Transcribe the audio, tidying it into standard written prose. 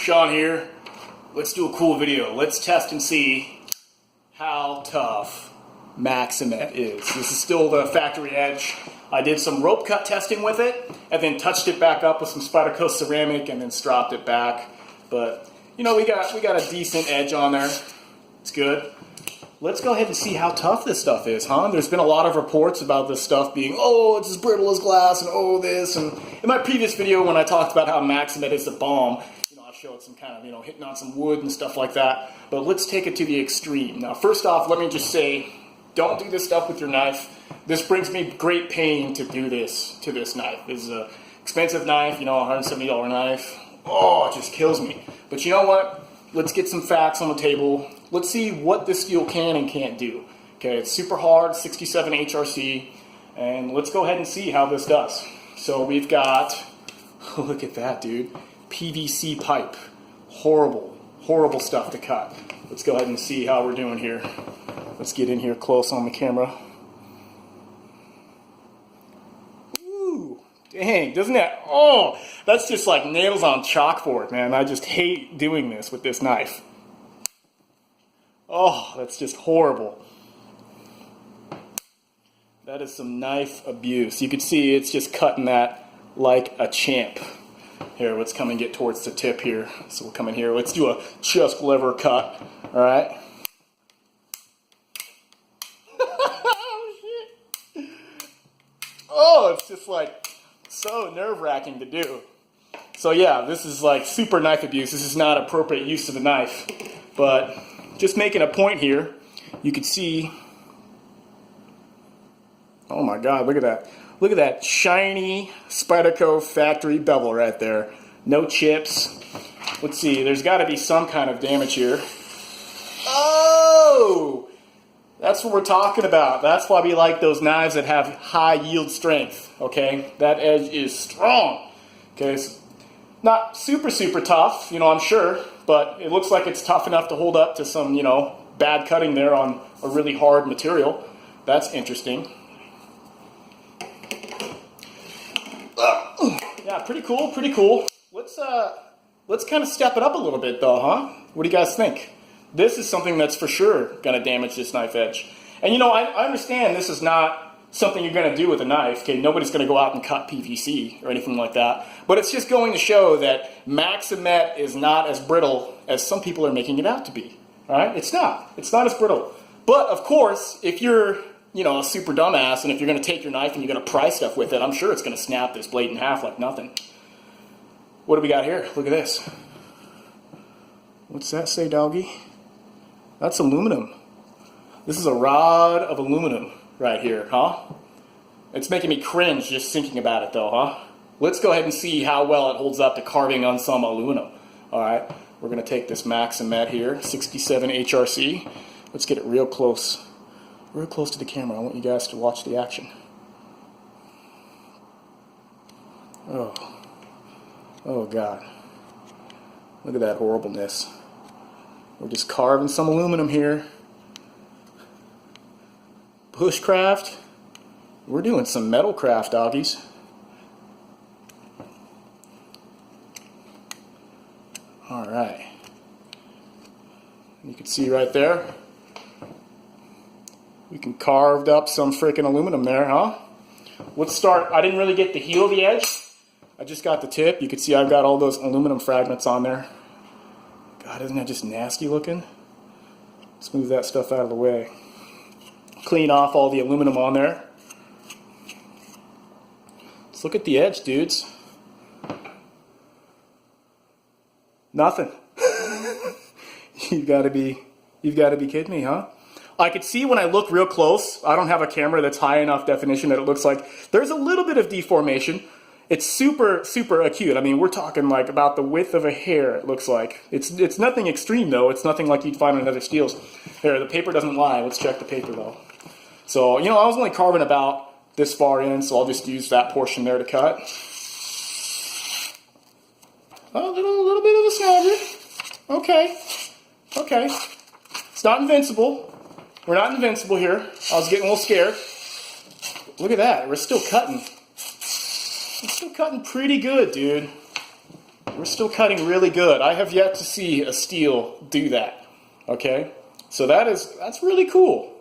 Sean here. Let's do a cool video. Let's test and see how tough Maxamet is. This is still the factory edge. I did some rope cut testing with it and then touched it back up with some Spyderco ceramic and then stropped it back. But you know, we got a decent edge on there. It's good. Let's go ahead and see how tough this stuff is, huh? There's been a lot of reports about this stuff being, oh, it's as brittle as glass, and oh, this. And in my previous video, when I talked about how Maxamet is the bomb, you know, I showed some kind of, hitting on some wood and stuff like that. But let's take it to the extreme. Now, first off, let me just say, don't do this stuff with your knife. This brings me great pain to do this to this knife. This is an expensive knife, $170 knife. Oh, it just kills me. But you know what? Let's get some facts on the table. Let's see what this steel can and can't do. Okay, it's super hard, 67 HRC, and let's go ahead and see how this does. So we've got, look at that, dude. PVC pipe. Horrible, horrible stuff to cut. Let's go ahead and see how we're doing here. Let's get in here close on the camera. Ooh, dang, doesn't that, oh, that's just like nails on chalkboard, man. I just hate doing this with this knife. Oh, that's just horrible. That is some knife abuse. You can see it's just cutting that like a champ. Here, let's come and get towards the tip here. So we'll come in here. Let's do a chuck lever cut. All right. Oh, shit. Oh, it's just like so nerve-wracking to do. So yeah, this is like super knife abuse. This is not appropriate use of the knife. But just making a point here, you can see, oh my God, look at that. Look at that shiny Spyderco factory bevel right there. No chips. Let's see, there's got to be some kind of damage here. Oh, that's what we're talking about. That's why we like those knives that have high yield strength, okay? That edge is strong, okay? It's not super, super tough, I'm sure, but it looks like it's tough enough to hold up to some, bad cutting there on a really hard material. That's interesting. Yeah, pretty cool, pretty cool. Let's kind of step it up a little bit though, huh? What do you guys think? This is something that's for sure going to damage this knife edge. And I understand this is not something you're going to do with a knife. Okay, nobody's going to go out and cut PVC or anything like that. But it's just going to show that Maxamet is not as brittle as some people are making it out to be. All right, it's not. It's not as brittle. But of course, if you're a super dumbass, and if you're going to take your knife and you're going to pry stuff with it, I'm sure it's going to snap this blade in half like nothing. What do we got here? Look at this. What's that say, doggy? That's aluminum. This is a rod of aluminum right here, huh? It's making me cringe just thinking about it though, huh? Let's go ahead and see how well it holds up to carving on some aluminum. All right, we're going to take this Maxamet here, 67 HRC. Let's get it real close to the camera. I want you guys to watch the action. Oh God. Look at that horribleness. We're just carving some aluminum here. Bushcraft. We're doing some metal craft, doggies. All right. You can see right there. We can carved up some freaking aluminum there, huh? Let's start. I didn't really get the heel of the edge. I just got the tip. You can see I've got all those aluminum fragments on there. God, isn't that just nasty looking? Let's move that stuff out of the way. Clean off all the aluminum on there. Let's look at the edge, dudes. Nothing. You've got to be kidding me, huh? I could see when I look real close, I don't have a camera that's high enough definition that it looks like there's a little bit of deformation. It's super, super acute. I mean, we're talking like about the width of a hair, it looks like. It's nothing extreme though. It's nothing like you'd find on other steels. Here, the paper doesn't lie. Let's check the paper though. So, I was only carving about this far in, so I'll just use that portion there to cut. A little bit of a snagger. Okay. It's not invincible. We're not invincible here. I was getting a little scared. Look at that. We're still cutting. It's still cutting pretty good, dude. We're still cutting really good. I have yet to see a steel do that. Okay? So that's really cool.